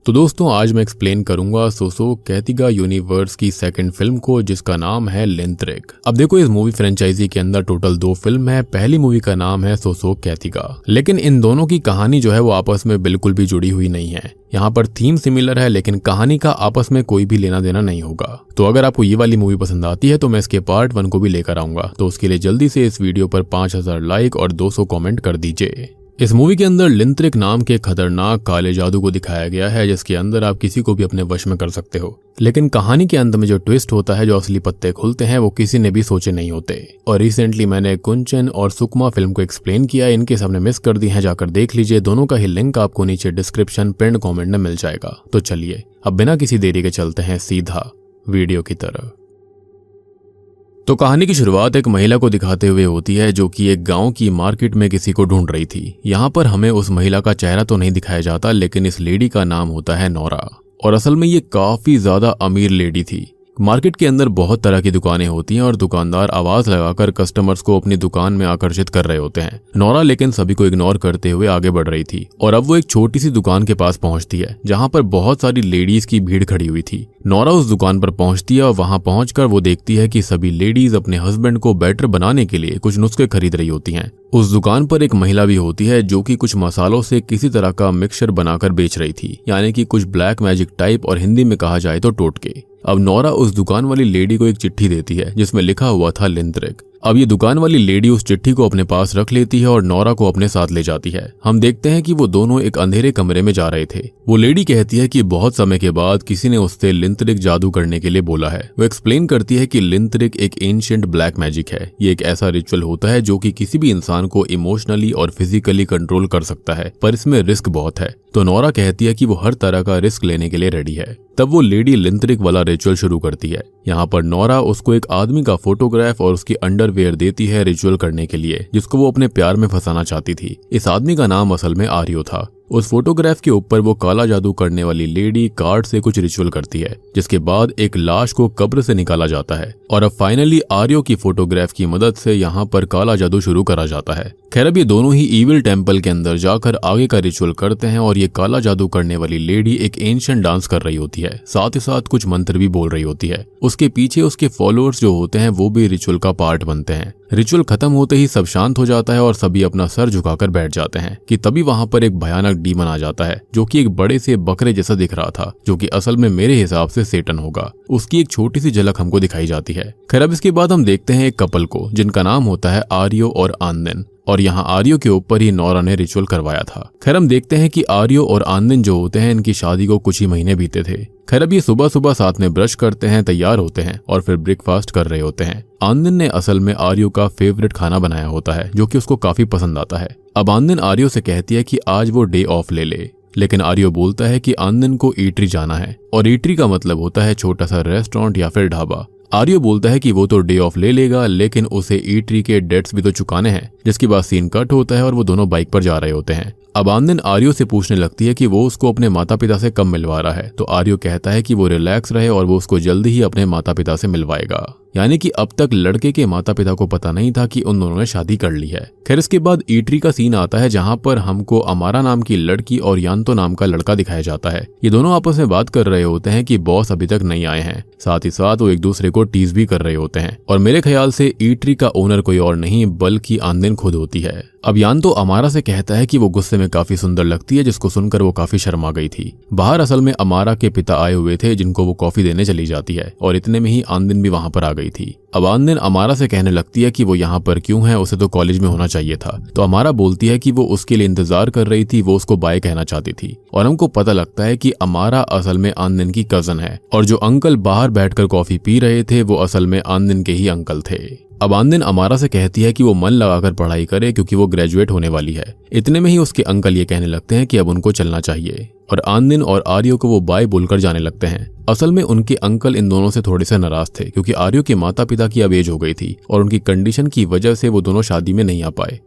तो दोस्तों आज मैं एक्सप्लेन करूंगा सोसो कैतिगा यूनिवर्स की सेकंड फिल्म को, जिसका नाम है लिंथरिक। अब देखो, इस मूवी फ्रेंचाइजी के अंदर टोटल 2 फिल्म है। पहली मूवी का नाम है सोसो कैतिगा, लेकिन इन दोनों की कहानी जो है वो आपस में बिल्कुल भी जुड़ी हुई नहीं है। यहाँ पर थीम सिमिलर है, लेकिन कहानी का आपस में कोई भी लेना देना नहीं होगा। तो अगर आपको ये वाली मूवी पसंद आती है तो मैं इसके पार्ट 1 को भी लेकर आऊंगा। तो उसके लिए जल्दी से इस वीडियो पर 5000 लाइक और 200 कमेंट कर दीजिए। इस मूवी के अंदर लिंथरिक नाम के खतरनाक काले जादू को दिखाया गया है, जिसके अंदर आप किसी को भी अपने वश में कर सकते हो। लेकिन कहानी के अंत में जो ट्विस्ट होता है, जो असली पत्ते खुलते हैं, वो किसी ने भी सोचे नहीं होते। और रिसेंटली मैंने कुंचन और सुकमा फिल्म को एक्सप्लेन किया। इनके सामने मिस कर दी है, जाकर देख लीजिए। दोनों का ही लिंक आपको नीचे डिस्क्रिप्शन पिन कॉमेंट में मिल जाएगा। तो चलिए अब बिना किसी देरी के चलते हैं सीधा वीडियो की तरफ। तो कहानी की शुरुआत एक महिला को दिखाते हुए होती है, जो कि एक गांव की मार्केट में किसी को ढूंढ रही थी। यहाँ पर हमें उस महिला का चेहरा तो नहीं दिखाया जाता, लेकिन इस लेडी का नाम होता है नोरा। और असल में ये काफी ज्यादा अमीर लेडी थी। मार्केट के अंदर बहुत तरह की दुकानें होती हैं और दुकानदार आवाज लगाकर कस्टमर्स को अपनी दुकान में आकर्षित कर रहे होते हैं। नोरा लेकिन सभी को इग्नोर करते हुए आगे बढ़ रही थी और अब वो एक छोटी सी दुकान के पास पहुंचती है, जहां पर बहुत सारी लेडीज की भीड़ खड़ी हुई थी। नोरा उस दुकान पर पहुंचती है और वहां पहुंचकर वो देखती है कि सभी लेडीज अपने हस्बैंड को बेटर बनाने के लिए कुछ नुस्खे खरीद रही होती हैं। उस दुकान पर एक महिला भी होती है, जो कि कुछ मसालों से किसी तरह का मिक्सचर बनाकर बेच रही थी, यानी कि कुछ ब्लैक मैजिक टाइप, और हिंदी में कहा जाए तो टोटके। अब नोरा उस दुकान वाली लेडी को एक चिट्ठी देती है, जिसमें लिखा हुआ था लिंथरिक। अब ये दुकान वाली लेडी उस चिट्ठी को अपने पास रख लेती है और नोरा को अपने साथ ले जाती है। हम देखते हैं कि वो दोनों एक अंधेरे कमरे में जा रहे थे। वो लेडी कहती है कि बहुत समय के बाद किसी ने उससे लिंथरिक जादू करने के लिए बोला है। वो एक्सप्लेन करती है कि लिंथरिक एक एंशिएंट ब्लैक मैजिक है। ये एक ऐसा रिचुअल होता है जो कि किसी भी इंसान को इमोशनली और फिजिकली कंट्रोल कर सकता है, पर इसमें रिस्क बहुत है। तो नोरा कहती है कि वो हर तरह का रिस्क लेने के लिए रेडी है। तब वो लेडी लिंथरिक वाला रिचुअल शुरू करती है। यहाँ पर नोरा उसको एक आदमी का फोटोग्राफ और उसकी अंडरवेयर देती है रिचुअल करने के लिए, जिसको वो अपने प्यार में फंसाना चाहती थी। इस आदमी का नाम असल में आर्यो था। उस फोटोग्राफ के ऊपर वो काला जादू करने वाली लेडी कार्ड से कुछ रिचुअल करती है, जिसके बाद एक लाश को कब्र से निकाला जाता है। और अब फाइनली आर्यो की फोटोग्राफ की मदद से यहाँ पर काला जादू शुरू करा जाता है। खैर, अब ये दोनों ही इविल टेम्पल के अंदर जाकर आगे का रिचुअल करते हैं और ये काला जादू करने वाली लेडी एक एंशिएंट डांस कर रही होती है, साथ ही साथ कुछ मंत्र भी बोल रही होती है। उसके पीछे उसके फॉलोअर्स जो होते हैं वो भी रिचुअल का पार्ट बनते हैं। रिचुअल खत्म होते ही सब शांत हो जाता है और सभी अपना सर झुकाकर बैठ जाते हैं कि तभी वहां पर एक भयानक डीमन आ जाता है, जो कि एक बड़े से बकरे जैसा दिख रहा था, जो कि असल में मेरे हिसाब से सेटन होगा। उसकी एक छोटी सी झलक हमको दिखाई जाती है। खैर, अब इसके बाद हम देखते हैं एक कपल को, जिनका नाम होता है आर्यो और आनंद। और यहाँ आर्यो के ऊपर ही नोरा ने रिचुअल करवाया था। खैर, हम देखते हैं कि आर्यो और आनंद जो होते हैं, इनकी शादी को कुछ ही महीने बीते थे। खैर, अब ये सुबह सुबह साथ में ब्रश करते हैं, तैयार होते हैं और फिर ब्रेकफास्ट कर रहे होते हैं। आनंद ने असल में आर्यो का फेवरेट खाना बनाया होता है, जो कि उसको काफी पसंद आता है। अब आनंद आर्यो से कहती है कि आज वो डे ऑफ ले ले, लेकिन आर्यो बोलता है कि आनंद को ईटरी जाना है, और ईटरी का मतलब होता है छोटा सा रेस्टोरेंट या फिर ढाबा। आर्यो बोलता है कि वो तो डे ऑफ ले लेगा, लेकिन उसे ईटरी के डेट्स भी तो चुकाने हैं। जिसके बाद सीन कट होता है और वो दोनों बाइक पर जा रहे होते हैं। अब आनंद आर्यो से पूछने लगती है कि वो उसको अपने माता पिता से कब मिलवा रहा है। तो आर्यो कहता है कि वो रिलैक्स रहे और वो उसको जल्दी ही अपने माता पिता से मिलवाएगा। यानी कि अब तक लड़के के माता पिता को पता नहीं था कि उन दोनों ने शादी कर ली है। खैर, इसके बाद ईटरी का सीन आता है, जहां पर हमको अमारा नाम की लड़की और यान्तो नाम का लड़का दिखाया जाता है। ये दोनों आपस में बात कर रहे होते हैं कि बॉस अभी तक नहीं आए हैं। साथ ही साथ वो एक दूसरे को टीज भी कर रहे होते हैं। और मेरे ख्याल से ईटरी का ओनर कोई और नहीं बल्कि आनंद खुद होती है। अब यान्तो अमारा से कहता है कि वो गुस्से में काफी सुंदर लगती है, जिसको सुनकर वो काफी शर्मा गई थी। बाहर असल में अमारा के पिता आए हुए थे, जिनको वो कॉफी देने चली जाती है, और इतने में ही आनंद भी वहां पर आ गई थी। अब आनंद अमारा से कहने लगती है कि वो यहाँ पर क्यों है, उसे तो कॉलेज में होना चाहिए था। तो अमारा बोलती है कि वो उसके लिए इंतजार कर रही थी, वो उसको बाय कहना चाहती थी। और हमको पता लगता है कि अमारा असल में आनंद की कजन है, और जो अंकल बाहर बैठकर कॉफी पी रहे थे वो असल में आनंद के ही अंकल थे। अब आनंद अमारा से कहती है कि वो मन लगाकर पढ़ाई करे, क्योंकि वो ग्रेजुएट होने वाली है। इतने में ही उसके अंकल ये कहने लगते हैं कि अब उनको चलना चाहिए, और आनंद और आर्यो को वो बाय बोलकर जाने लगते हैं। असल में उनके अंकल इन दोनों से थोड़े से नाराज थे, क्योंकि आर्यो के माता पिता की अब एज हो गई थी और उनकी कंडीशन की वजह से वो दोनों शादी में नहीं आ पाए।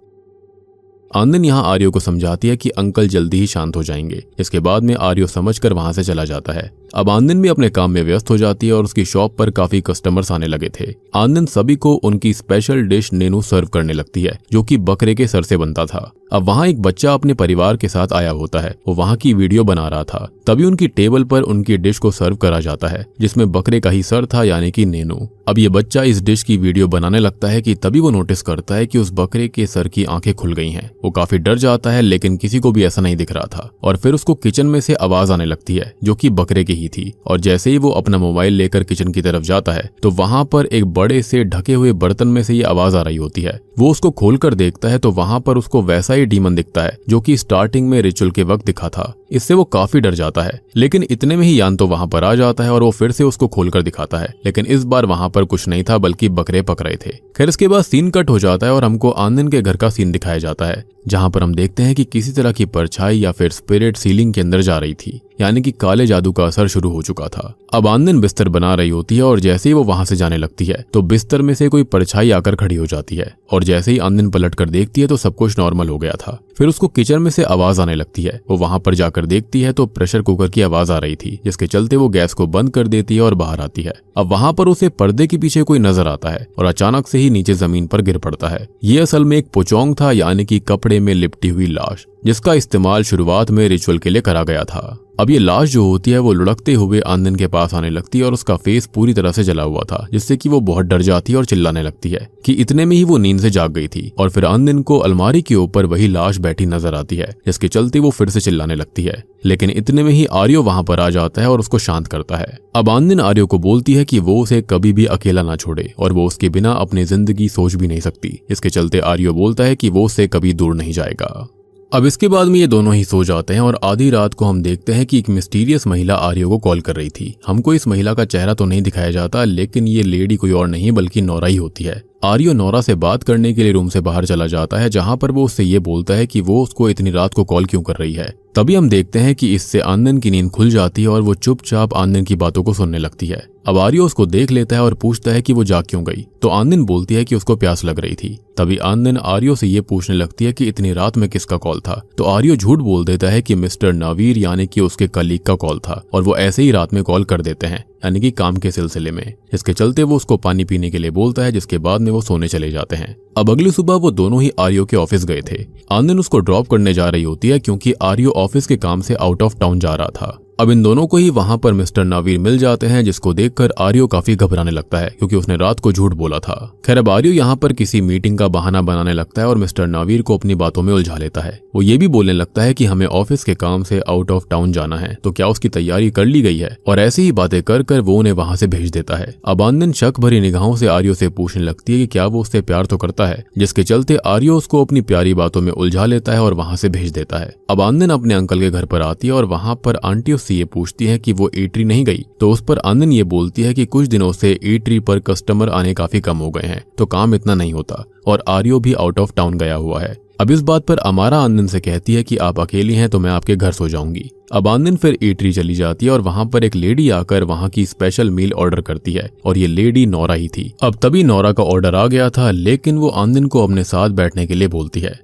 आनंद यहाँ आर्यो को समझाती है कि अंकल जल्दी ही शांत हो जाएंगे। इसके बाद में आर्यो समझकर वहां से चला जाता है। अब आनंद भी अपने काम में व्यस्त हो जाती है और उसकी शॉप पर काफी कस्टमर्स आने लगे थे। आनंद सभी को उनकी स्पेशल डिश नेनू सर्व करने लगती है, जो कि बकरे के सर से बनता था। अब वहाँ एक बच्चा अपने परिवार के साथ आया होता है, वो वहाँ की वीडियो बना रहा था। तभी उनकी टेबल पर उनकी डिश को सर्व करा जाता है, जिसमें बकरे का ही सर था, यानी कि नेनू। अब ये बच्चा इस डिश की वीडियो बनाने लगता है कि तभी वो नोटिस करता है कि उस बकरे के सर की आंखें खुल गई हैं। वो काफी डर जाता है, लेकिन किसी को भी ऐसा नहीं दिख रहा था। और फिर उसको किचन में से आवाज आने लगती है, जो कि बकरे की ही थी। और जैसे ही वो अपना मोबाइल लेकर किचन की तरफ जाता है, तो वहां पर एक बड़े से ढके हुए बर्तन में से ये आवाज आ रही होती है। वो उसको खोलकर देखता है तो वहां पर उसको वैसा ही डीमन दिखता है, जो कि स्टार्टिंग में रिचुअल के वक्त दिखा था। इससे वो काफी डर जाता है, लेकिन इतने में ही यान तो वहां पर आ जाता है और वो फिर से उसको खोलकर दिखाता है। लेकिन इस बार वहां पर कुछ नहीं था, बल्कि बकरे पक रहे थे। खैर, इसके बाद सीन कट हो जाता है और हमको आनंद के घर का सीन दिखाया जाता है, जहां पर हम देखते हैं कि किसी तरह की परछाई या फिर स्पिरिट सीलिंग के अंदर जा रही थी, यानी कि काले जादू का असर शुरू हो चुका था। अब आनंद बिस्तर बना रही होती है और जैसे ही वो वहां से जाने लगती है तो बिस्तर में से कोई परछाई आकर खड़ी हो जाती है। और जैसे ही आनंद पलट कर देखती है तो सब कुछ नॉर्मल हो गया था। फिर उसको किचन में से आवाज आने लगती है। वो वहां पर जाकर देखती है तो प्रेशर कुकर की आवाज आ रही थी, जिसके चलते वो गैस को बंद कर देती है और बाहर आती है। अब वहां पर उसे पर्दे के पीछे कोई नजर आता है और अचानक से ही नीचे जमीन पर गिर पड़ता है। ये असल में एक पोचोंग था, यानी कि कपड़े में लिपटी हुई लाश, जिसका इस्तेमाल शुरुआत में रिचुअल के लिए करा गया था। अब ये लाश जो होती है वो लुढ़कते हुए आनंद के पास आने लगती है और उसका फेस पूरी तरह से जला हुआ था, जिससे कि वो बहुत डर जाती है और चिल्लाने लगती है कि इतने में ही वो नींद से जाग गई थी। और फिर आनंद को अलमारी के ऊपर वही लाश बैठी नजर आती है, जिसके चलते वो फिर से चिल्लाने लगती है। लेकिन इतने में ही आर्यो वहां पर आ जाता है और उसको शांत करता है। अब आनंद आर्यो को बोलती है कि वो उसे कभी भी अकेला ना छोड़े और वो उसके बिना अपनी जिंदगी सोच भी नहीं सकती। इसके चलते आर्यो बोलता है कि वो उससे कभी दूर नहीं जाएगा। अब इसके बाद में ये दोनों ही सो जाते हैं और आधी रात को हम देखते हैं कि एक मिस्टीरियस महिला आर्यो को कॉल कर रही थी। हमको इस महिला का चेहरा तो नहीं दिखाया जाता, लेकिन ये लेडी कोई और नहीं बल्कि नोरा ही होती है। आर्यो नोरा से बात करने के लिए रूम से बाहर चला जाता है, जहां पर वो उससे ये बोलता है कि वो उसको इतनी रात को कॉल क्यों कर रही है। तभी हम देखते हैं कि इससे आनंद की नींद खुल जाती है और वो चुपचाप आनंद की बातों को सुनने लगती है। अब आर्यो उसको देख लेता है और पूछता है कि वो जाग क्यों गई, तो आनंद बोलती है कि उसको प्यास लग रही थी। तभी आनंद आर्यो से ये पूछने लगती है कि इतनी रात में किसका कॉल था, तो आर्यो झूठ बोल देता है कि मिस्टर नावीर यानी कि उसके कलीग का कॉल था और वो ऐसे ही रात में कॉल कर देते हैं, यानी कि काम के सिलसिले में। इसके चलते वो उसको पानी पीने के लिए बोलता है, जिसके बाद में वो सोने चले जाते हैं। अब अगली सुबह वो दोनों ही आर्यो के ऑफिस गए थे। आनंद उसको ड्रॉप करने जा रही होती है, क्योंकि आर्यो ऑफिस के काम से आउट ऑफ टाउन जा रहा था। अब इन दोनों को ही वहां पर मिस्टर नावीर मिल जाते हैं, जिसको देखकर आर्यो काफी घबराने लगता है, क्योंकि उसने रात को झूठ बोला था। खैर, अब आर्यो यहाँ पर किसी मीटिंग का बहाना बनाने लगता है और मिस्टर नावीर को अपनी बातों में उलझा लेता है। वो ये भी बोलने लगता है कि हमें ऑफिस के काम से आउट ऑफ टाउन जाना है, तो क्या उसकी तैयारी कर ली गई है, और ऐसी ही बातें कर कर वो उन्हें वहां से भेज देता है। अब आनंद शक भरी निगाहों से आर्यो से पूछने लगती है कि क्या वो उससे प्यार तो करता है, जिसके चलते आर्यो उसको अपनी प्यारी बातों में उलझा लेता है और वहां से भेज देता है। अब आनंद अपने अंकल के घर पर आती है और वहां पर आंटी उससे ये पूछती है कि वो ईटरी नहीं गई, तो उस पर आनंद ये बोलती है कि कुछ दिनों से ईटरी पर कस्टमर आने काफी कम हो गए हैं, तो काम इतना नहीं होता और आर्यो भी आउट ऑफ टाउन गया हुआ है। अब इस बात पर अमारा आनंद से कहती है कि आप अकेली हैं तो मैं आपके घर सो जाऊंगी। अब आनंद फिर ईटरी चली जाती है और वहां पर एक लेडी आकर वहां की स्पेशल मील ऑर्डर करती है और ये लेडी नोरा ही थी। अब तभी नोरा का ऑर्डर आ गया था, लेकिन वो आनंद को अपने साथ बैठने के लिए बोलती है।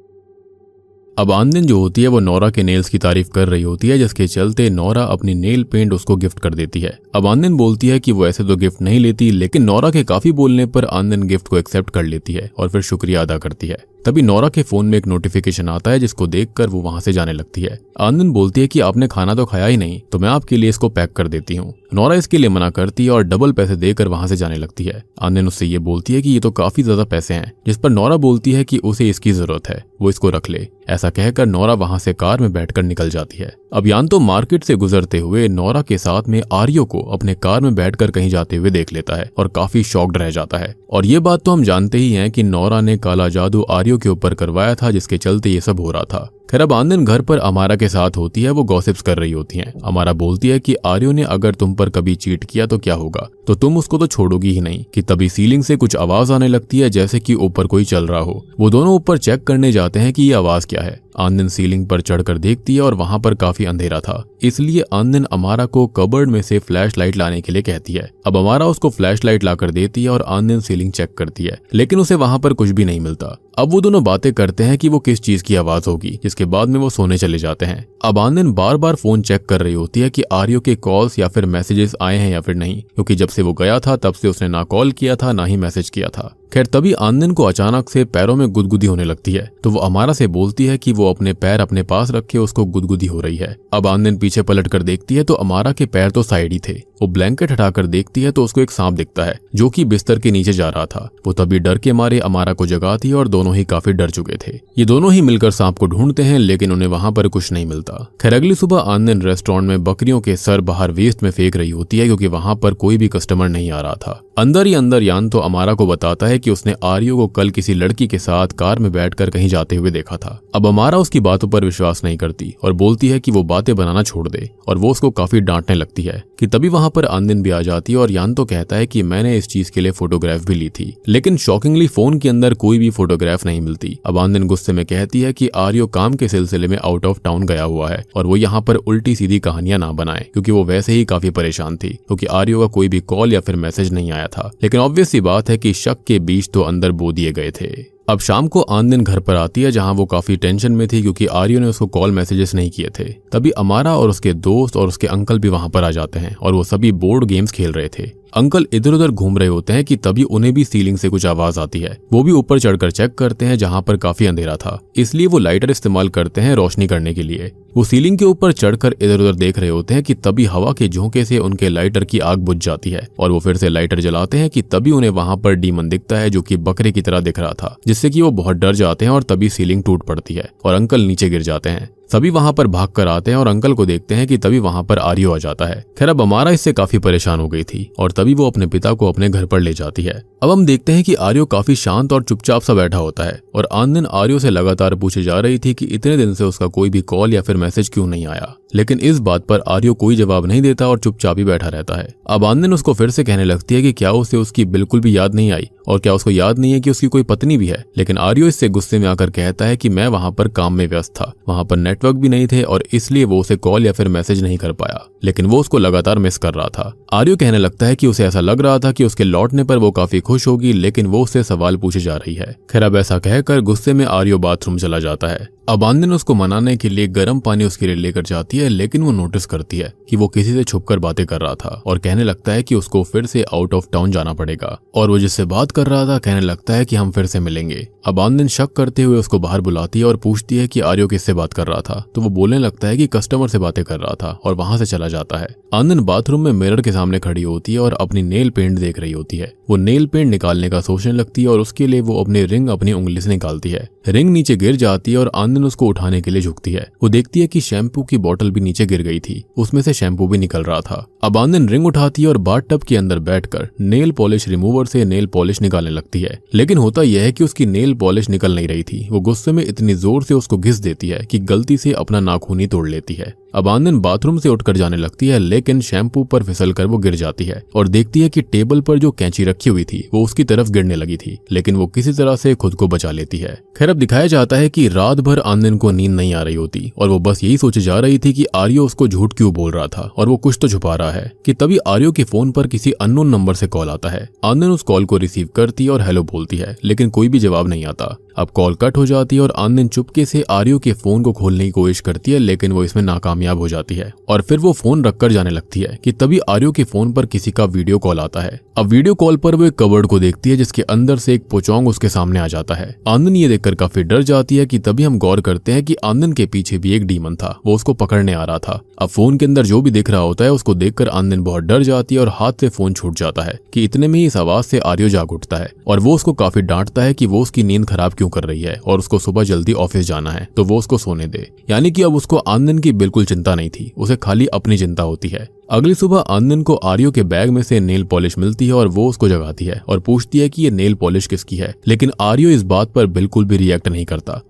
अब आनंद जो होती है वो नोरा के नेल्स की तारीफ कर रही होती है, जिसके चलते नोरा अपनी नेल पेंट उसको गिफ्ट कर देती है। अब आनंद बोलती है कि वो ऐसे तो गिफ्ट नहीं लेती, लेकिन नोरा के काफी बोलने पर आनंद गिफ्ट को एक्सेप्ट कर लेती है और फिर शुक्रिया अदा करती है। तभी नोरा के फोन में एक नोटिफिकेशन आता है, जिसको देखकर वो वहां से जाने लगती है। आनंद बोलती है कि आपने खाना तो खाया ही नहीं, तो मैं आपके लिए इसको पैक कर देती हूँ। नोरा इसके लिए मना करती है और डबल पैसे देकर वहां से जाने लगती है। आनंद उससे ये बोलती है कि ये तो काफी ज्यादा पैसे हैं, जिस पर नोरा बोलती है कि उसे इसकी जरूरत है, वो इसको रख ले। ऐसा कहकर नोरा वहां से कार में बैठकर निकल जाती है। अब यान तो मार्केट से गुजरते हुए नोरा के साथ में आर्यो को अपने कार में बैठकर कहीं जाते हुए देख लेता है और काफी शॉक्ड रह जाता है। और ये बात तो हम जानते ही हैं कि नोरा ने काला जादू आर्यो के ऊपर करवाया था, जिसके चलते ये सब हो रहा था। खैर, अब आनंद घर पर अमारा के साथ होती है, वो गॉसिप्स कर रही होती हैं। अमारा बोलती है कि आर्यो ने अगर तुम पर कभी चीट किया तो क्या होगा, तो तुम उसको तो छोड़ोगी ही नहीं। कि तभी सीलिंग से कुछ आवाज आने लगती है, जैसे कि ऊपर कोई चल रहा हो। वो दोनों ऊपर चेक करने जाते हैं कि ये आवाज क्या है। आनंद सीलिंग पर चढ़कर देखती है और वहां पर काफी अंधेरा था, इसलिए आनंद अमारा को कबर्ड में से फ्लैश लाइट लाने के लिए कहती है। अब अमारा उसको फ्लैश लाइट लाकर देती है और आनंद सीलिंग चेक करती है, लेकिन उसे वहां पर कुछ भी नहीं मिलता। अब वो दोनों बातें करते हैं कि वो किस चीज की आवाज होगी, जिसके बाद में वो सोने चले जाते हैं। अब आनंद बार बार फोन चेक कर रही होती है कि आर्यो के कॉल्स या फिर मैसेजेस आए हैं या फिर नहीं, क्योंकि जब से वो गया था तब से उसने ना कॉल किया था ना ही मैसेज किया था। खैर तभी आनंद को अचानक से पैरों में गुदगुदी होने लगती है, तो वो अमारा से बोलती है कि वो अपने पैर अपने पास रखे, उसको गुदगुदी हो रही है। अब आनंद पीछे पलट कर देखती है तो अमारा के पैर तो साइड ही थे। वो ब्लैंकेट हटाकर देखती है तो उसको एक सांप दिखता है जो कि बिस्तर के नीचे जा रहा था। वो तभी डर के मारे अमारा को जगाती है और दोनों ही काफी डर चुके थे। ये दोनों ही मिलकर सांप को ढूंढते हैं, लेकिन उन्हें वहां पर कुछ नहीं मिलता। खैर अगली सुबह आनंद रेस्टोरेंट में बकरियों के सर बाहर वेस्ट में फेंक रही होती है, क्योंकि वहां पर कोई भी कस्टमर नहीं आ रहा था। अंदर ही अंदर यान तो अमारा को बताता है कि उसने आर्यो को कल किसी लड़की के साथ कार में बैठकर कहीं जाते हुए देखा था। अब अमारा उसकी बातों पर विश्वास नहीं करती और बोलती है कि वो बातें बनाना छोड़ दे, और वो उसको काफी डांटने लगती है। कि तभी वहां पर आनंद भी आ जाती है और यान तो कहता है कि मैंने इस चीज के लिए फोटोग्राफ भी ली थी, लेकिन शॉकिंगली फोन के अंदर कोई भी फोटोग्राफ नहीं मिलती। अब आनंद गुस्से में कहती है कि आर्यो काम के सिलसिले में आउट ऑफ टाउन गया हुआ है और वो यहाँ पर उल्टी सीधी कहानियां ना बनाए, क्योंकि वो वैसे ही काफी परेशान थी, क्योंकि आर्यो का कोई भी कॉल या फिर मैसेज नहीं आया था। लेकिन ऑब्वियस सी बात है कि शक के बीज तो अंदर बो दिए गए थे। अब शाम को आनंद घर पर आती है, जहां वो काफी टेंशन में थी क्योंकि आर्यो ने उसको कॉल मैसेजेस नहीं किए थे। तभी अमारा और उसके दोस्त और उसके अंकल भी वहां पर आ जाते हैं और वो सभी बोर्ड गेम्स खेल रहे थे। अंकल इधर उधर घूम रहे होते हैं कि तभी उन्हें भी सीलिंग से कुछ आवाज आती है। वो भी ऊपर चढ़कर चेक करते हैं, जहां पर काफी अंधेरा था, इसलिए वो लाइटर इस्तेमाल करते हैं रोशनी करने के लिए। वो सीलिंग के ऊपर चढ़कर इधर उधर देख रहे होते हैं कि तभी हवा के झोंके से उनके लाइटर की आग बुझ जाती है और वो फिर से लाइटर जलाते हैं कि तभी उन्हें वहां पर डीमन दिखता है, जो कि बकरे की तरह दिख रहा था, जिससे कि वो बहुत डर जाते हैं और तभी सीलिंग टूट पड़ती है और अंकल नीचे गिर जाते हैं। सभी वहां पर भाग कर आते हैं और अंकल को देखते हैं कि तभी वहां पर आर्यो आ जाता है। खैर अब अमारा इससे काफी परेशान हो गई थी और तभी वो अपने पिता को अपने घर पर ले जाती है। अब हम देखते हैं कि आर्यो काफी शांत और चुपचाप सा बैठा होता है और आनंद आर्यो से लगातार पूछे जा रही थी कि इतने दिन से उसका कोई भी कॉल या फिर मैसेज क्यों नहीं आया, लेकिन इस बात पर आर्यो कोई जवाब नहीं देता और चुपचाप ही बैठा रहता है। अब आनंद उसको फिर से कहने लगती है कि क्या उसे उसकी बिल्कुल भी याद नहीं आई और क्या उसको याद नहीं है कि उसकी कोई पत्नी भी है, लेकिन आर्यो इससे गुस्से में आकर कहता है कि मैं वहां पर काम में व्यस्त था, वहां पर नेटवर्क भी नहीं थे और इसलिए वो उसे कॉल या फिर मैसेज नहीं कर पाया, लेकिन वो उसको लगातार मिस कर रहा था। आर्यो कहने लगता है कि उसे ऐसा लग रहा था कि उसके लौटने पर वो काफी खुश होगी, लेकिन वो उससे सवाल पूछे जा रही है। खैर अब ऐसा कहकर गुस्से में आर्यो बाथरूम चला जाता है। अब आनंद उसको मनाने के लिए गर्म पानी उसके लिए लेकर जाती है, लेकिन वो नोटिस करती है कि वो किसी से छुपकर बातें कर रहा था और कहने लगता है कि उसको फिर से आउट ऑफ टाउन जाना पड़ेगा और वो जिससे बात कर रहा था कहने लगता है कि हम फिर से मिलेंगे। अब आनंद शक करते हुए उसको बाहर बुलाती है और पूछती है कि आर्यो किससे बात कर रहा था, तो वो बोलने लगता है कि कस्टमर से बातें कर रहा था और वहां से चला जाता है। आनंद बाथरूम में मिरर के सामने खड़ी होती है और अपनी नेल पेंट देख रही होती है। वो नेल पेंट निकालने का सोचने लगती है और उसके लिए वो अपनी रिंग अपनी उंगली से निकालती है। रिंग नीचे गिर जाती है और आनंद उसको उठाने के लिए झुकती है। वो देखती है कि शैम्पू की बोतल भी नीचे गिर गई थी, उसमें से शैम्पू भी निकल रहा था। अब आनंद रिंग उठाती है और बाथटब के अंदर बैठकर नेल पॉलिश रिमूवर से नेल पॉलिश निकालने लगती है, लेकिन होता यह है कि उसकी नेल पॉलिश निकल नहीं रही थी। वो गुस्से में इतनी जोर से उसको घिस देती है कि गलती से अपना नाखून ही तोड़ लेती है। अब आनंद बाथरूम से उठकर जाने लगती है, लेकिन शैम्पू पर फिसलकर वो गिर जाती है और देखती है कि टेबल पर जो कैंची रखी हुई थी वो उसकी तरफ गिरने लगी थी, लेकिन वो किसी तरह से खुद को बचा लेती है। खैर अब दिखाया जाता है कि रात भर आनंद को नींद नहीं आ रही होती और वो बस यही सोचे जा रही थी कि आर्यो उसको झूठ क्यों बोल रहा था और वो कुछ तो छुपा रहा है। कि तभी आर्यो के फोन पर किसी अननोन नंबर से कॉल आता है। आनंद उस कॉल को रिसीव करती है और हेलो बोलती है, लेकिन कोई भी जवाब नहीं आता। अब कॉल कट हो जाती है और आनंद चुपके से आर्यो के फोन को खोलने की कोशिश करती है, लेकिन वो इसमें नाकामयाब हो जाती है और फिर वो फोन रखकर जाने लगती है। कि तभी आर्यो के फोन पर किसी का वीडियो कॉल आता है। अब वीडियो कॉल पर वो एक कबर्ड को देखती है जिसके अंदर से एक पोचोंग उसके सामने आ जाता है। आनंद ये देखकर काफी डर जाती है। कि तभी हम गौर करते हैं कि आनंद के पीछे भी एक डीमन था, वो उसको पकड़ने आ रहा था। अब फोन के अंदर जो भी दिख रहा होता है उसको देखकर आनंद बहुत डर जाती है और हाथ से फोन छूट जाता है। कि इतने में ही इस आवाज से आर्यो जाग उठता है और वो उसको काफी डांटता है कि वो उसकी नींद खराब क्यों कर रही है और उसको सुबह जल्दी ऑफिस जाना है, तो वो उसको सोने दे। यानी कि अब उसको आनंद की बिल्कुल चिंता नहीं थी, उसे खाली अपनी चिंता होती है। अगली सुबह आनंद को आर्यो के बैग में से नेल पॉलिश मिलती है और वो उसको जगाती है और पूछती है कि ये नेल पॉलिश किसकी है, लेकिन आर्यो इस बात पर बिल्कुल भी रिएक्ट नहीं करता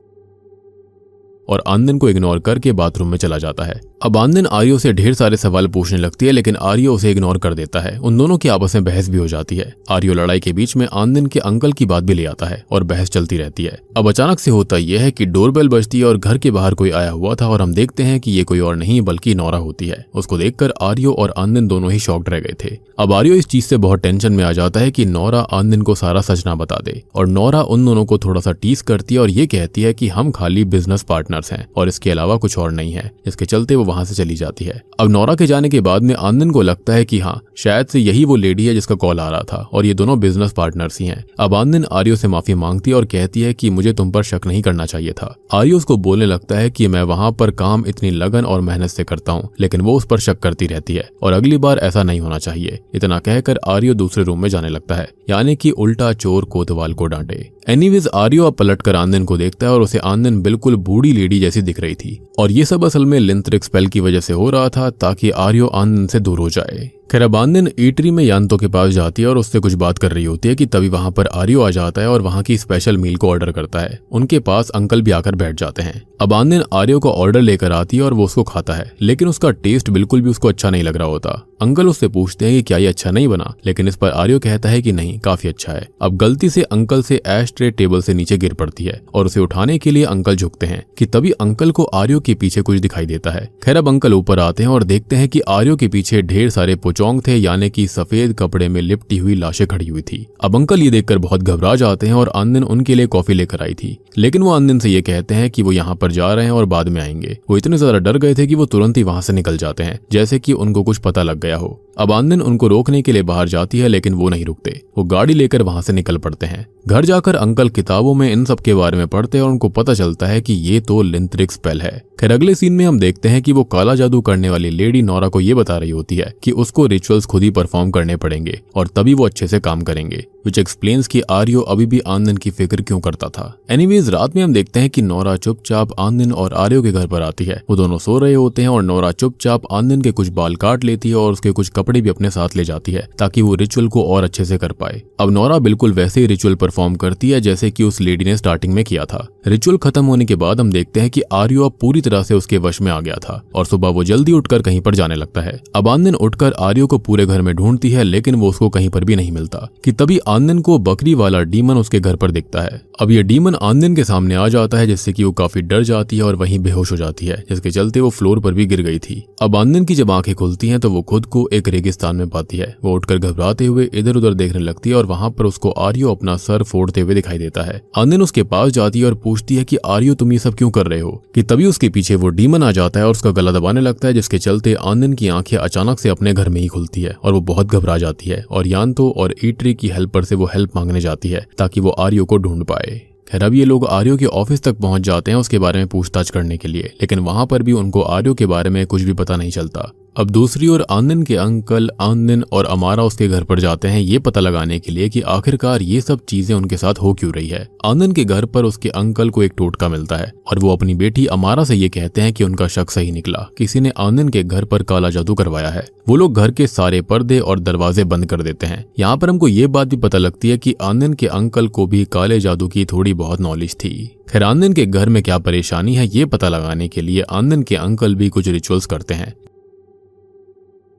और आनंद को इग्नोर करके बाथरूम में चला जाता है। अब आनंद आर्यो से ढेर सारे सवाल पूछने लगती है, लेकिन आर्यो उसे इग्नोर कर देता है। उन दोनों की आपस में बहस भी हो जाती है। आर्यो लड़ाई के बीच में आनंद के अंकल की बात भी ले आता है और बहस चलती रहती है। अब अचानक से होता यह है कि डोरबेल बजती है और घर के बाहर कोई आया हुआ था और हम देखते हैं कि ये कोई और नहीं बल्कि नोरा होती है। उसको देखकर आर्यो और आनंद दोनों ही शॉक्ड रह गए थे। अब आर्यो इस चीज से बहुत टेंशन में आ जाता है कि नोरा आनंद को सारा सच ना बता दे, और नोरा उन दोनों को थोड़ा सा टीज करती है और ये कहती है कि हम खाली बिजनेस पार्टनर्स हैं और इसके अलावा कुछ और नहीं है। इसके चलते वो वहां से चली जाती है। अब नोरा के जाने के बाद में आनंद को लगता है कि हाँ, शायद से यही वो लेडी है जिसका कॉल आ रहा था और ये दोनों बिजनेस पार्टनर्स ही हैं। अब आनंद आर्यो से माफी मांगती है और कहती है कि मुझे तुम पर शक नहीं करना चाहिए था। आर्यो उसको बोलने लगता है कि मैं वहां पर काम इतनी लगन और मेहनत से करता हूँ, लेकिन वो उस पर शक करती रहती है और अगली बार ऐसा नहीं होना चाहिए। इतना कहकर आर्यो दूसरे रूम में जाने लगता है, यानी कि उल्टा चोर कोतवाल को डांटे। एनीवेज आर्यो अब पलट कर आनंद को देखता है और उसे आनंद बिल्कुल बूढ़ी लेडी जैसी दिख रही थी, और ये सब असल में लिंथरिक स्पेल की वजह से हो रहा था ताकि आर्यो आनंद से दूर हो जाए। खैर अब आनंद ईटरी में यान्तो के पास जाती है और उससे कुछ बात कर रही होती है कि तभी वहां पर आर्यो आ जाता है और वहां की स्पेशल मील को ऑर्डर करता है। उनके पास अंकल भी आकर बैठ जाते हैं। अब आनंद आर्यो का ऑर्डर लेकर आती है और वो उसको खाता है, लेकिन उसका टेस्ट बिल्कुल भी उसको अच्छा नहीं लग रहा होता। अंकल उससे पूछते हैं कि क्या ये अच्छा नहीं बना, लेकिन इस पर आर्यो कहता है कि नहीं, काफी अच्छा है। अब गलती से अंकल से एश ट्रे टेबल से नीचे गिर पड़ती है और उसे उठाने के लिए अंकल झुकते हैं कि तभी अंकल को आर्यो के पीछे कुछ दिखाई देता है। खैर अब अंकल ऊपर आते हैं और देखते हैं कि आर्यो के पीछे ढेर सारे पोचोंग थे, यानी कि सफेद कपड़े में लिपटी हुई लाशें खड़ी हुई थी। अब अंकल ये देखकर बहुत घबरा जाते हैं और आनंद उनके लिए कॉफी लेकर आई थी, लेकिन वो आनंद से ये कहते हैं कि वो यहाँ पर जा रहे हैं और बाद में आएंगे। वो इतने ज्यादा डर गए थे कि वो तुरंत ही वहां से निकल जाते हैं, जैसे कि उनको कुछ पता लग गया हो। अब आनंद उनको रोकने के लिए बाहर जाती है, लेकिन वो नहीं रुकते। वो गाड़ी लेकर वहां से निकल पड़ते हैं। घर जाकर अंकल किताबों में इन सब के बारे में पढ़ते हैं और उनको पता चलता है कि ये तो लिंथरिक स्पेल है। खैर अगले सीन में हम देखते हैं कि वो काला जादू करने वाली लेडी नोरा को ये बता रही होती है कि उसको रिचुअल्स खुद ही परफॉर्म करने पड़ेंगे और तभी वो अच्छे से काम करेंगे, विच एक्सप्लेन्स कि आर्यो अभी भी आनंद की फिक्र क्यों करता था। एनीवेज रात में हम देखते हैं कि नोरा चुपचाप आनंद और आर्यो के घर पर आती है। वो दोनों सो रहे होते हैं और नोरा चुपचाप आनंद के कुछ बाल काट लेती है और उसके कुछ कपड़े भी अपने साथ ले जाती है ताकि वो रिचुअल को और अच्छे से कर पाए। अब नोरा बिल्कुल वैसे ही रिचुअल परफॉर्म करती है जैसे कि उस लेडी ने स्टार्टिंग में किया था। रिचुअल खत्म होने के बाद हम देखते हैं कि आर्यो अब पूरी तरह से उसके वश में आ गया था और सुबह वो जल्दी उठकर कहीं पर जाने लगता है। अब आनंद उठकर आर्यो को पूरे घर में ढूंढती है, लेकिन वो उसको कहीं पर भी नहीं मिलता कि तभी आनंद को बकरी वाला डीमन उसके घर पर दिखता है। अब ये डीमन आनंद के सामने आ जाता है, जिससे कि वो काफी डर जाती है और वहीं बेहोश हो जाती है, जिसके चलते वो फ्लोर पर भी गिर गई थी। अब आनंद की जब आंखें खुलती हैं तो वो खुद को एक रेगिस्तान में पाती है। वो उठकर घबराते हुए इधर उधर देखने लगती है और वहां पर उसको आर्यो अपना सर फोड़ते हुए दिखाई देता है। आनंद उसके पास जाती है और पूछती है कि आर्यो तुम ये सब क्यों कर रहे हो, कि तभी उसके पीछे वो डीमन आ जाता है और उसका गला दबाने लगता है, जिसके चलते आनंद की आंखें अचानक से अपने घर में ही खुलती है और वो बहुत घबरा जाती है और यान्तो और ईटरी की हेल्पर से वो हेल्प मांगने जाती है ताकि वो आर्यो को ढूंढ पाए। खैर अब ये लोग आर्यो के ऑफिस तक पहुंच जाते हैं उसके बारे में पूछताछ करने के लिए, लेकिन वहां पर भी उनको आर्यो के बारे में कुछ भी पता नहीं चलता। अब दूसरी ओर आनंद के अंकल आनंद और अमारा उसके घर पर जाते हैं ये पता लगाने के लिए कि आखिरकार ये सब चीजें उनके साथ हो क्यों रही है। आनंद के घर पर उसके अंकल को एक टोटका मिलता है और वो अपनी बेटी अमारा से ये कहते हैं कि उनका शक सही निकला, किसी ने आनंद के घर पर काला जादू करवाया है। वो लोग घर के सारे पर्दे और दरवाजे बंद कर देते हैं। यहाँ पर हमको ये बात भी पता लगती है कि आनंद के अंकल को भी काले जादू की थोड़ी बहुत नॉलेज थी। खैर आनंद के घर में क्या परेशानी है ये पता लगाने के लिए आनंद के अंकल भी कुछ रिचुअल्स करते हैं।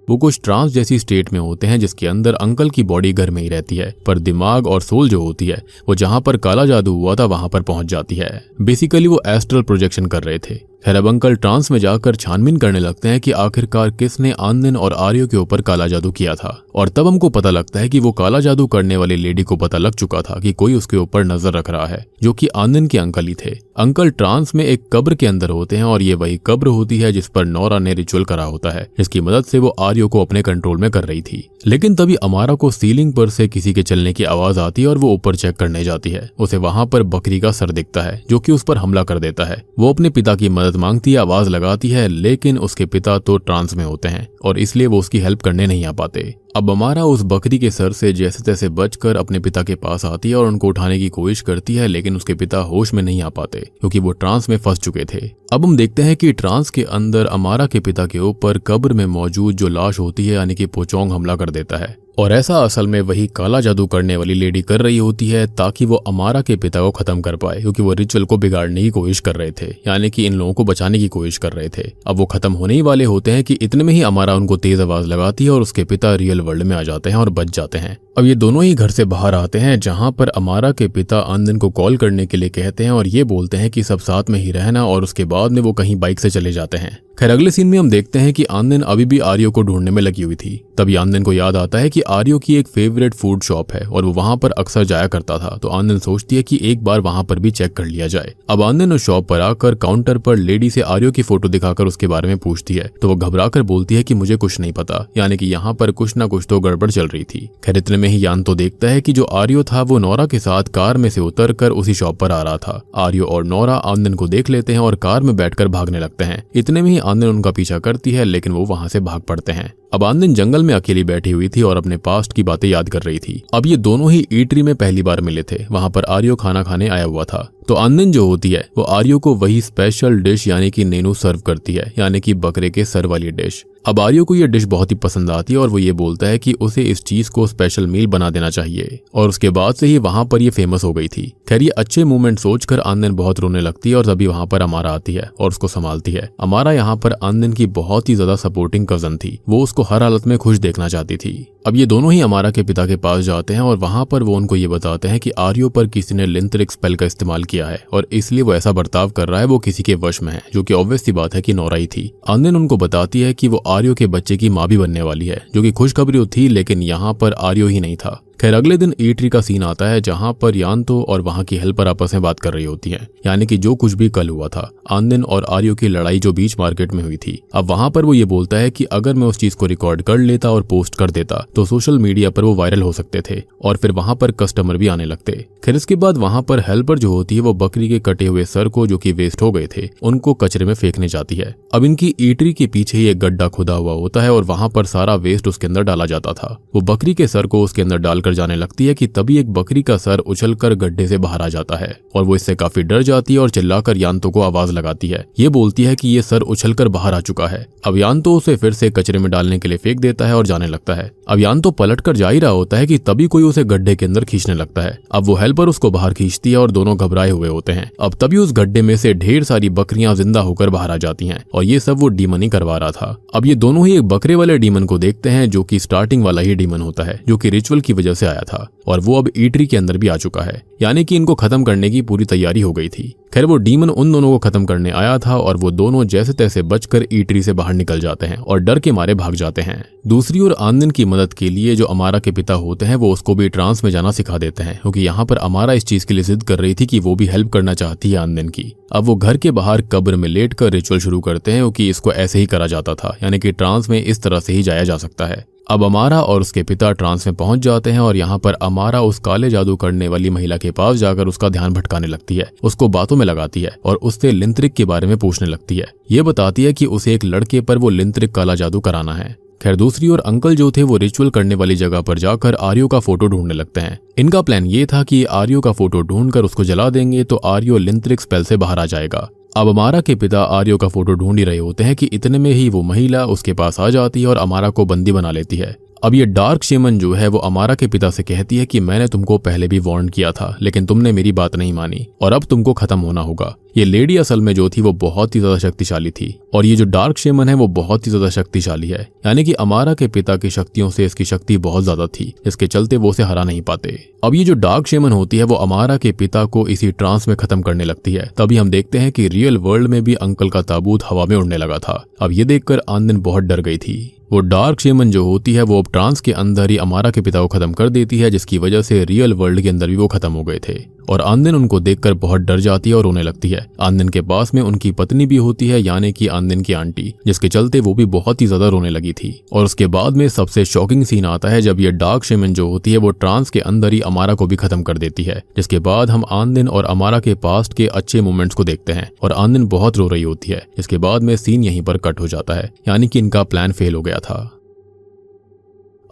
वो कुछ ट्रांस जैसी स्टेट में होते हैं जिसके अंदर अंकल की बॉडी घर में ही रहती है, पर दिमाग और सोल जो होती है वो जहां पर काला जादू हुआ था वहां पर पहुंच जाती है। बेसिकली वो एस्ट्रल प्रोजेक्शन कर रहे थे। खैर अब अंकल ट्रांस में जाकर छानबीन करने लगते हैं कि आखिरकार किसने आनंद और आर्यो के ऊपर काला जादू किया था, और तब हमको पता लगता है कि वो काला जादू करने वाली लेडी को पता लग चुका था कि कोई उसके ऊपर नजर रख रहा है, जो कि आनंद के अंकल ही थे। अंकल ट्रांस में एक कब्र के अंदर होते हैं और ये वही कब्र होती है जिस पर नोरा ने रिचुअल करा होता है, जिसकी मदद से वो आर्यो को अपने कंट्रोल में कर रही थी। लेकिन तभी अमारा को सीलिंग पर से किसी के चलने की आवाज आती है और वो ऊपर चेक करने जाती है। उसे वहां पर बकरी का सर दिखता है जो कि उस पर हमला कर देता है। वो अपने पिता की मदद मांगती है, आवाज लगाती है, लेकिन उसके पिता तो ट्रांस में होते हैं और इसलिए वो उसकी हेल्प करने नहीं आ पाते। अब अमारा उस बकरी के सर से जैसे तैसे बचकर अपने पिता के पास आती है और उनको उठाने की कोशिश करती है, लेकिन उसके पिता होश में नहीं आ पाते क्योंकि वो ट्रांस में फंस चुके थे। अब हम देखते हैं कि ट्रांस के अंदर अमारा के पिता के ऊपर कब्र में मौजूद जो लाश होती है यानी कि पोचोंग हमला कर देता है, और ऐसा असल में वही काला जादू करने वाली लेडी कर रही होती है ताकि वो अमारा के पिता को खत्म कर पाए, क्योंकि वो रिचुअल को बिगाड़ने की कोशिश कर रहे थे, यानी कि इन लोगों को बचाने की कोशिश कर रहे थे। अब वो खत्म होने ही वाले होते हैं कि इतने में ही अमारा उनको तेज आवाज लगाती है और उसके पिता रियल वर्ल्ड में आ जाते हैं और बच जाते हैं। अब ये दोनों ही घर से बाहर आते हैं, जहां पर अमारा के पिता आनंद को कॉल करने के लिए कहते हैं और ये बोलते हैं कि सब साथ में ही रहना, और उसके बाद में वो कहीं बाइक से चले जाते हैं। खैर अगले सीन में हम देखते हैं कि आनंद अभी भी आर्यो को ढूंढने में लगी हुई थी। तभी आनंद को याद आता है कि आर्यो की एक फेवरेट फूड शॉप है और वो वहां पर अक्सर जाया करता था, तो आनंद सोचती है कि एक बार वहां पर भी चेक कर लिया जाए। अब आनंद उस शॉप पर आकर काउंटर पर लेडी से आर्यो की फोटो दिखाकर उसके बारे में पूछती है, तो वो घबराकर बोलती है कि मुझे कुछ नहीं पता, यानी कि यहाँ पर कुछ ना कुछ तो गड़बड़ चल रही थी। खैर इतने में ही यान तो देखता है कि जो आर्यो था वो नोरा के साथ कार में से उतर कर उसी शॉप पर आ रहा था। आर्यो और नोरा आनंद को देख लेते हैं और कार में बैठकर भागने लगते हैं। इतने में ही आनंद उनका पीछा करती है, लेकिन वो वहां से भाग पड़ते हैं। अब आनंद जंगल में अकेली बैठी हुई थी और अपने पास्ट की बातें याद कर रही थी। अब ये दोनों ही ईटरी में पहली बार मिले थे, वहां पर आर्यो खाना खाने आया हुआ था। तो आनंद जो होती है वो आर्यो को वही स्पेशल डिश यानी कि नेनू सर्व करती है, यानी कि बकरे के सर वाली डिश। अब आर्यो को यह डिश बहुत ही पसंद आती है और वो ये बोलता है कि उसे इस चीज को स्पेशल मील बना देना चाहिए, और उसके बाद से ही वहां पर ये फेमस हो गई थी। खैर ये अच्छे मूवमेंट सोचकर आनंद बहुत रोने लगती है और तभी वहां पर अमारा आती है और उसको संभालती है। अमारा यहाँ पर आनंद की बहुत ही ज्यादा सपोर्टिंग कजन थी, वो उसको हर हालत में खुश देखना चाहती थी। अब ये दोनों ही अमारा के पिता के पास जाते हैं और वहां पर वो उनको ये बताते हैं कि आर्यो पर किसी ने लिंथरिक स्पेल का इस्तेमाल किया है और इसलिए वो ऐसा बर्ताव कर रहा है, वो किसी के वश में है, जो कि ऑब्वियस सी बात है कि नोरा ही थी। आनंद उनको बताती है कि वो आर्यो के बच्चे की माँ भी बनने वाली है, जो कि खुशखबरी थी, लेकिन यहाँ पर आर्यो ही नहीं था। खैर अगले दिन ईटरी का सीन आता है, जहां पर यानतो और वहां की हेल्पर आपस में बात कर रही होती हैं, यानी कि जो कुछ भी कल हुआ था, आनंद और आर्यो की लड़ाई जो बीच मार्केट में हुई थी। अब वहां पर वो ये बोलता है कि अगर मैं उस चीज को रिकॉर्ड कर लेता और पोस्ट कर देता तो सोशल मीडिया पर वो वायरल हो सकते थे और फिर वहां पर कस्टमर भी आने लगते। खैर इसके बाद वहां पर हेल्पर जो होती है वो बकरी के कटे हुए सर को, जो कि वेस्ट हो गए थे, उनको कचरे में फेंकने जाती है। अब इनकी ईटरी के पीछे ही एक गड्ढा खुदा हुआ होता है और वहां पर सारा वेस्ट उसके अंदर डाला जाता था। वो बकरी के सर को उसके अंदर डालकर जाने लगती है कि तभी एक बकरी का सर उछलकर गड्ढे से बाहर आ जाता है और वो इससे काफी डर जाती है और चिल्लाकर यानतो को आवाज लगाती है। ये बोलती है कि ये सर उछलकर बाहर आ चुका है। अब यानतो उसे फिर से कचरे में डालने के लिए फेंक देता है और जाने लगता है। अब यानतो पलटकर जा ही रहा होता है कि तभी कोई उसे गड्ढे के अंदर खींचने लगता है। अब वो हेल्पर उसको बाहर खींचती है और दोनों घबराए हुए होते हैं। अब तभी उस गड्ढे में से ढेर सारी बकरियां जिंदा होकर बाहर आ जाती हैं और ये सब वो डीमन ही करवा रहा था। अब ये दोनों ही एक बकरे वाले डीमन को देखते हैं, जो कि स्टार्टिंग वाला ही डीमन होता है, जो कि रिचुअल की वजह से आया था और वो अब ईटरी के अंदर भी आ चुका है, यानी कि इनको खत्म करने की पूरी तैयारी हो गई थी। खैर वो डीमन उन दोनों को खत्म करने आया था और वो दोनों जैसे तैसे बचकर ईटरी से बाहर निकल जाते हैं और डर के मारे भाग जाते हैं। दूसरी ओर आनंद की मदद के लिए जो अमारा के पिता होते हैं वो उसको भी ट्रांस में जाना सिखा देते हैं, क्योंकि यहाँ पर अमारा इस चीज के लिए जिद कर रही थी कि वो भी हेल्प करना चाहती है आनंद की। अब वो घर के बाहर कब्र में लेटकर रिचुअल शुरू करते हैं, क्योंकि इसको ऐसे ही करा जाता था, यानी कि ट्रांस में इस तरह से ही जाया जा सकता है। अब अमारा और उसके पिता ट्रांस में पहुंच जाते हैं और यहाँ पर अमारा उस काले जादू करने वाली महिला के पास जाकर उसका ध्यान भटकाने लगती है, उसको बातों में लगाती है और उससे लिंथरिक के बारे में पूछने लगती है। ये बताती है कि उसे एक लड़के पर वो लिंथरिक काला जादू कराना है। खैर दूसरी ओर अंकल जो थे वो रिचुअल करने वाली जगह पर जाकर आर्यो का फोटो ढूंढने लगते हैं। इनका प्लान ये था कि आर्यो का फोटो ढूंढकर उसको जला देंगे तो आर्यो लिंथरिक स्पेल से बाहर आ जाएगा। अब अमारा के पिता आर्यो का फोटो ढूंढ ही रहे होते हैं कि इतने में ही वो महिला उसके पास आ जाती है और अमारा को बंदी बना लेती है। अब ये डार्क शेमन जो है वो अमारा के पिता से कहती है कि मैंने तुमको पहले भी वार्न किया था, लेकिन तुमने मेरी बात नहीं मानी और अब तुमको खत्म होना होगा। ये लेडी असल में जो थी वो बहुत ही ज्यादा शक्तिशाली थी और ये जो डार्क शेमन है वो बहुत ही ज्यादा शक्तिशाली है, यानी कि अमारा के पिता की शक्तियों से इसकी शक्ति बहुत ज्यादा थी, जिसके चलते वो उसे हरा नहीं पाते। अब ये जो डार्क शेमन होती है वो अमारा के पिता को इसी ट्रांस में खत्म करने लगती है। तभी हम देखते हैं कि रियल वर्ल्ड में भी अंकल का ताबूत हवा में उड़ने लगा था। अब ये देखकर आनंद बहुत डर गई थी। वो डार्क शेमन जो होती है वो अब ट्रांस के अंदर ही अमारा के पिता को खत्म कर देती है, जिसकी वजह से रियल वर्ल्ड के अंदर भी वो खत्म हो गए थे और आनंद उनको देखकर बहुत डर जाती है और रोने लगती है। आनंद के पास में उनकी पत्नी भी होती है, यानी कि आनंद की आंटी, जिसके चलते वो भी बहुत ही ज्यादा रोने लगी थी। और उसके बाद में सबसे शॉकिंग सीन आता है जब ये डार्क शेमन जो होती है वो ट्रांस के अंदर ही अमारा को भी खत्म कर देती है, जिसके बाद हम आनंद और अमारा के पास्ट के अच्छे मोमेंट्स को देखते हैं और आनंद बहुत रो रही होती है। इसके बाद में सीन यहीं पर कट हो जाता है, यानी कि इनका प्लान फेल हो गया था।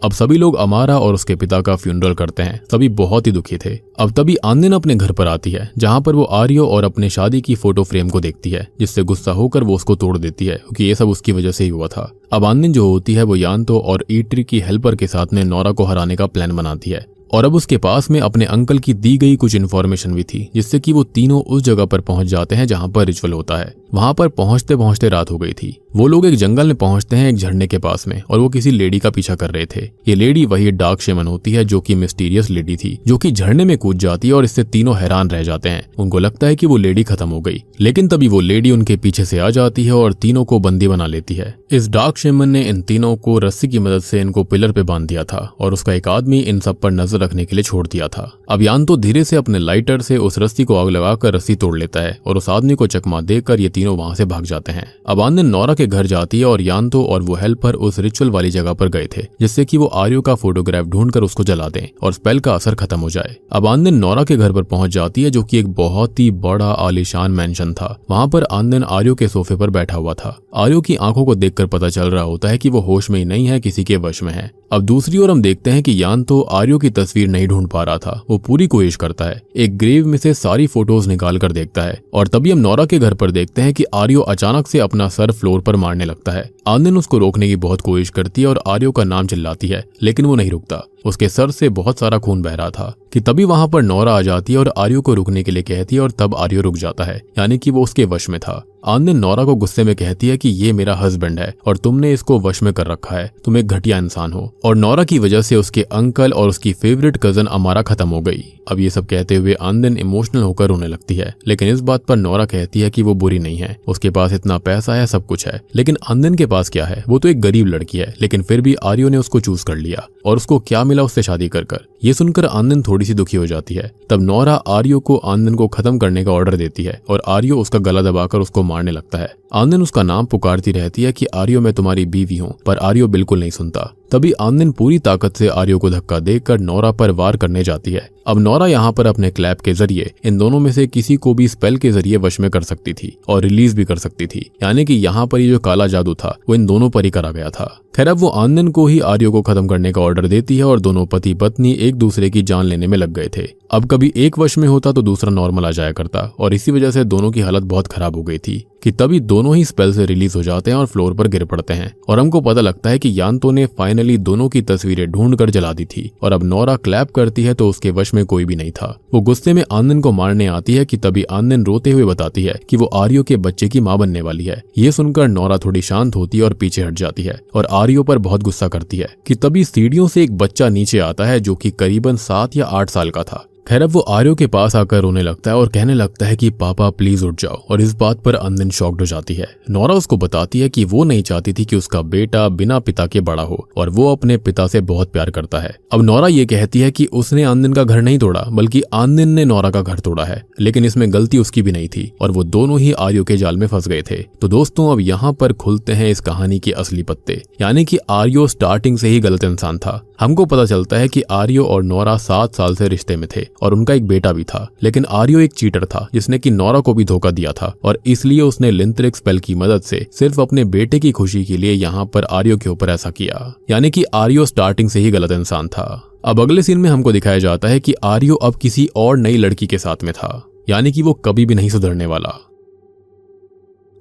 अब सभी लोग अमारा और उसके पिता का फ्यूनरल करते हैं। सभी बहुत ही दुखी थे। अब तभी आनंदिन अपने घर पर आती है, जहाँ पर वो आर्यो और अपने शादी की फोटो फ्रेम को देखती है, जिससे गुस्सा होकर वो उसको तोड़ देती है, क्योंकि ये सब उसकी वजह से ही हुआ था। अब आनंदिन जो होती है वो यान्तो और ईट्री की हेल्पर के साथ में नोरा को हराने का प्लान बनाती है। और अब उसके पास में अपने अंकल की दी गई कुछ इन्फॉर्मेशन भी थी, जिससे कि वो तीनों उस जगह पर पहुंच जाते हैं जहां पर रिचुअल होता है। वहां पर पहुंचते पहुंचते रात हो गई थी। वो लोग एक जंगल में पहुंचते हैं, एक झरने के पास में, और वो किसी लेडी का पीछा कर रहे थे। ये लेडी वही डार्क शेमन होती है, जो कि मिस्टीरियस लेडी थी, जो कि झरने में कूद जाती है, और इससे तीनों हैरान रह जाते हैं। उनको लगता है कि वो लेडी खत्म हो गई, लेकिन तभी वो लेडी उनके पीछे से आ जाती है और तीनों को बंदी बना लेती है। इस डार्क शेमन ने इन तीनों को रस्सी की मदद से इनको पिलर पे बांध दिया था, और उसका एक आदमी इन सब पर नजर रखने के लिए छोड़ दिया था। अब यान्तो धीरे से अपने लाइटर से उस रस्सी को आग लगाकर रस्सी तोड़ लेता है, और उस आदमी को चकमा देकर ये तीनों वहां से भाग जाते हैं। अब आनंदिन नोरा के घर जाती है, और यान्तो और वो हेल्पर उस रिचुअल वाली जगह पर गए थे, जिससे कि वो आर्यो का फोटोग्राफ ढूंढकर उसको जला दें और स्पेल का असर खत्म हो जाए। अब आनंदिन नोरा के घर पर पहुंच जाती है, जो कि एक बहुत ही बड़ा आलीशान मैंशन था। वहां पर आनंदिन आर्यो के सोफे पर बैठा हुआ था। आर्यो की आंखों को देखकर पता चल रहा होता है कि वो होश में ही नहीं है, किसी के वश में है। अब दूसरी ओर हम देखते हैं कि यान्तो आर्यो की तस्वीर नहीं ढूंढ पा रहा था। वो पूरी कोशिश करता है, एक ग्रेव में से सारी फोटोज निकाल कर देखता है, और तभी हम नोरा के घर पर देखते हैं कि आर्यो अचानक से अपना सर फ्लोर पर मारने लगता है। आनंदिन उसको रोकने की बहुत कोशिश करती है और आर्यो का नाम चिल्लाती है, लेकिन वो नहीं रुकता। उसके सर से बहुत सारा खून बह रहा था कि तभी वहां पर नोरा आ जाती है और आर्यो को रुकने के लिए कहती है, और तब आर्यो रुक जाता है, यानी कि वो उसके वश में था। आनंदिन नोरा को गुस्से में कहती है कि ये मेरा हस्बैंड है और तुमने इसको वश में कर रखा है, तुम एक घटिया इंसान हो, और नोरा की वजह से उसके अंकल और उसकी फेवरेट कजन अमारा खत्म हो गई। अब ये सब कहते हुए आनंदिन इमोशनल होकर रोने लगती है, लेकिन इस बात पर नोरा कहती है कि वो बुरी नहीं है, उसके पास इतना पैसा है, सब कुछ है, लेकिन आनंदिन के पास क्या है? वो तो एक गरीब लड़की है, लेकिन फिर भी आर्यो ने उसको चूज कर लिया, और उसको क्या मिला उससे शादी कर कर। ये सुनकर आनंदिन थोड़ी सी दुखी हो जाती है। तब नोरा आर्यो को आनंदिन को खत्म करने का ऑर्डर देती है, और आर्यो उसका गला दबाकर उसको मारने लगता है। आनंदिन उसका नाम पुकारती रहती है कि आर्यो मैं तुम्हारी बीवी हूँ, पर आर्यो बिल्कुल नहीं सुनता। तभी आनंदिन पूरी ताकत से आर्यो को धक्का देकर नोरा पर वार करने जाती है। अब नोरा यहाँ पर अपने क्लैप के जरिए इन दोनों में से किसी को भी स्पेल के जरिए वश में कर सकती थी और रिलीज भी कर सकती थी, यानी कि यहाँ पर ये जो काला जादू था वो इन दोनों पर ही करा गया था। खैर अब वो आनंदिन को ही आर्यो को खत्म करने का ऑर्डर देती है, और दोनों पति पत्नी एक दूसरे की जान लेने में लग गए थे। अब कभी एक वश में होता तो दूसरा नॉर्मल आ जाया करता, और इसी वजह से दोनों की हालत बहुत खराब हो गई थी कि तभी दोनों ही स्पेल से रिलीज हो जाते हैं और फ्लोर पर गिर पड़ते हैं। और हमको पता लगता है कि यान्तो ने फाइनली दोनों की तस्वीरें ढूंढकर जला दी थी, और अब नोरा क्लैप करती है तो उसके वश में कोई भी नहीं था। वो गुस्से में आनंदिन को मारने आती है कि तभी आनंदिन रोते हुए बताती है कि वो आर्यो के बच्चे की मां बनने वाली है। ये सुनकर नोरा थोड़ी शांत होती है और पीछे हट जाती है, और आर्यो पर बहुत गुस्सा करती है कि तभी सीढ़ियों से एक बच्चा नीचे आता है, जो कि करीबन 7 या 8 साल का था। खैर अब वो आर्यो के पास आकर रोने लगता है और कहने लगता है कि पापा प्लीज उठ जाओ, और इस बात पर आनंदिन शॉक्ड हो जाती है। नोरा उसको बताती है कि वो नहीं चाहती थी कि उसका बेटा बिना पिता के बड़ा हो, और वो अपने पिता से बहुत प्यार करता है। अब नोरा ये कहती है कि उसने आनंदिन का घर नहीं तोड़ा, बल्कि आनंदिन ने नोरा का घर तोड़ा है, लेकिन इसमें गलती उसकी भी नहीं थी, और वो दोनों ही आर्यो के जाल में फंस गए थे। तो दोस्तों अब यहाँ पर खुलते हैं इस कहानी के असली पत्ते, यानी कि आर्यो स्टार्टिंग से ही गलत इंसान था। हमको पता चलता है कि आर्यो और नोरा 7 साल से रिश्ते में थे, और उनका एक बेटा भी था, लेकिन आर्यो एक चीटर था जिसने कि नोरा को भी धोखा दिया था, और इसलिए उसने लिंथरिक स्पेल की मदद से सिर्फ अपने बेटे की खुशी के लिए यहाँ पर आर्यो के ऊपर ऐसा किया, यानी कि आर्यो स्टार्टिंग से ही गलत इंसान था। अब अगले सीन में हमको दिखाया जाता है कि आर्यो अब किसी और नई लड़की के साथ में था, यानी कि वो कभी भी नहीं सुधरने वाला।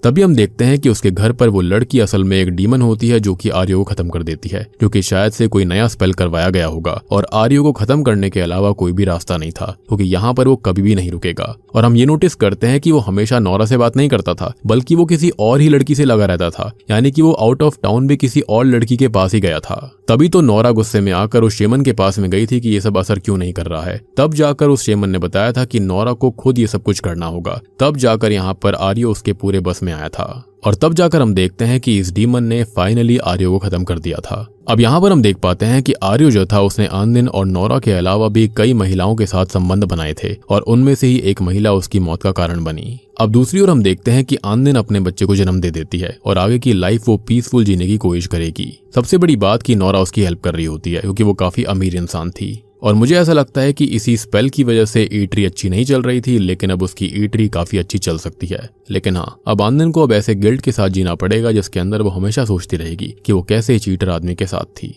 तभी हम देखते हैं कि उसके घर पर वो लड़की असल में एक डीमन होती है, जो कि आर्यो को खत्म कर देती है, क्योंकि शायद से कोई नया स्पेल करवाया गया होगा, और आर्यो को खत्म करने के अलावा कोई भी रास्ता नहीं था, क्योंकि यहाँ पर वो कभी भी नहीं रुकेगा। और हम ये नोटिस करते हैं कि वो हमेशा नोरा से बात नहीं करता था, बल्कि वो किसी और ही लड़की से लगा रहता था, यानी कि वो आउट ऑफ टाउन भी किसी और लड़की के पास ही गया था। तभी तो नोरा गुस्से में आकर उस शेमन के पास में गई थी कि ये सब असर क्यों नहीं कर रहा है। तब जाकर उस शेमन ने बताया था कि नोरा को खुद ये सब कुछ करना होगा। तब जाकर यहाँ पर आर्यो उसके पूरे बस में आया था, और तब जाकर हम देखते हैं कि इस डीमन ने फाइनली आर्यो को खत्म कर दिया था। अब यहाँ पर हम देख पाते हैं कि आर्यो जो था उसने आनंदिन और नोरा के अलावा भी कई महिलाओं के साथ संबंध बनाए थे, और उनमें से ही एक महिला उसकी मौत का कारण बनी। अब दूसरी ओर हम देखते हैं कि आनंदिन अपने बच्चे को जन्म दे देती है, और आगे की लाइफ वो पीसफुल जीने की कोशिश करेगी। सबसे बड़ी बात कि नोरा उसकी हेल्प कर रही होती है, क्योंकि वो काफी अमीर इंसान थी। और मुझे ऐसा लगता है कि इसी स्पेल की वजह से ईटरी अच्छी नहीं चल रही थी, लेकिन अब उसकी ईटरी काफी अच्छी चल सकती है। लेकिन हाँ, अब आनंदिन को अब ऐसे गिल्ट के साथ जीना पड़ेगा जिसके अंदर वो हमेशा सोचती रहेगी कि वो कैसे चीटर आदमी के साथ थी।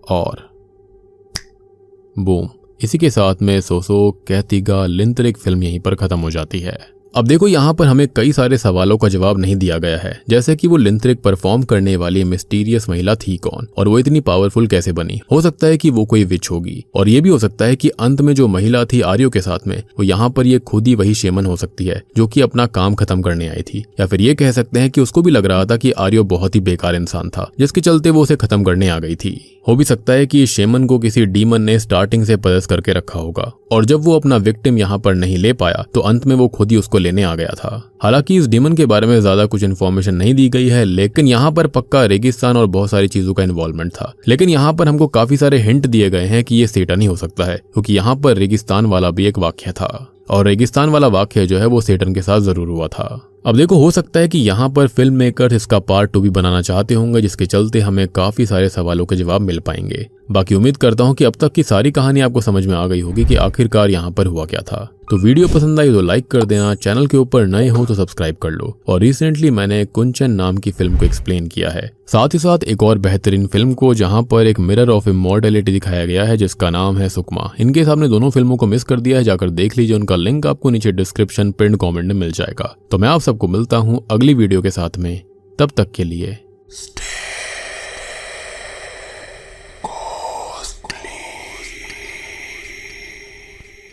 और बूम, इसी के साथ में सोसो कैतिगा लिंत्रिक फिल्म यहीं पर खत्म हो जाती है। अब देखो यहाँ पर हमें कई सारे सवालों का जवाब नहीं दिया गया है, जैसे कि वो लिंत्रिक परफॉर्म करने वाली मिस्टीरियस महिला थी कौन और वो इतनी पावरफुल कैसे बनी। हो सकता है कि वो कोई विच होगी, और ये भी हो सकता है कि अंत में जो महिला थी आर्यो के साथ में, वो यहाँ पर ये खुद ही वही शेमन हो सकती है जो कि अपना काम खत्म करने आई थी, या फिर ये कह सकते हैं कि उसको भी लग रहा था कि आर्यो बहुत ही बेकार इंसान था जिसके चलते वो उसे खत्म करने आ गई थी। हो भी सकता है कि शेमन को किसी डीमन ने स्टार्टिंग से पजेस करके रखा होगा, और जब वो अपना विक्टिम यहाँ पर नहीं ले पाया तो अंत में वो खुद ही उसको लेने आ गया था। हालांकि इस डीमन के बारे में ज्यादा कुछ इन्फॉर्मेशन नहीं दी गई है, लेकिन यहाँ पर पक्का रेगिस्तान और बहुत सारी चीजों का इन्वॉल्वमेंट था। लेकिन यहाँ पर हमको काफी सारे हिंट दिए गए हैं कि ये सेटन ही हो सकता है, क्योंकि यहाँ पर रेगिस्तान वाला भी एक वाक्य था, और रेगिस्तान वाला वाक्य जो है वो सेटन के साथ जरूर हुआ था। अब देखो, हो सकता है कि यहाँ पर फिल्म मेकर्स इसका पार्ट 2 भी बनाना चाहते होंगे, जिसके चलते हमें काफी सारे सवालों के जवाब मिल पाएंगे। बाकी उम्मीद करता हूँ कि अब तक की सारी कहानी आपको समझ में आ गई होगी कि आखिरकार यहाँ पर हुआ क्या था। तो वीडियो पसंद आई तो लाइक कर देना, चैनल के ऊपर नए हो तो सब्सक्राइब कर लो, और रिसेंटली मैंने कुंचन नाम की फिल्म को एक्सप्लेन किया है, साथ ही साथ एक और बेहतरीन फिल्म को जहाँ पर एक मिरर ऑफ इमॉर्टैलिटी दिखाया गया है जिसका नाम है सुकमा। इनके सामने दोनों फिल्मों को मिस कर दिया है, जाकर देख लीजिए, उनका लिंक आपको नीचे डिस्क्रिप्शन पिन कॉमेंट में मिल जाएगा। तो मैं आप सबको मिलता हूँ अगली वीडियो के साथ में, तब तक के लिए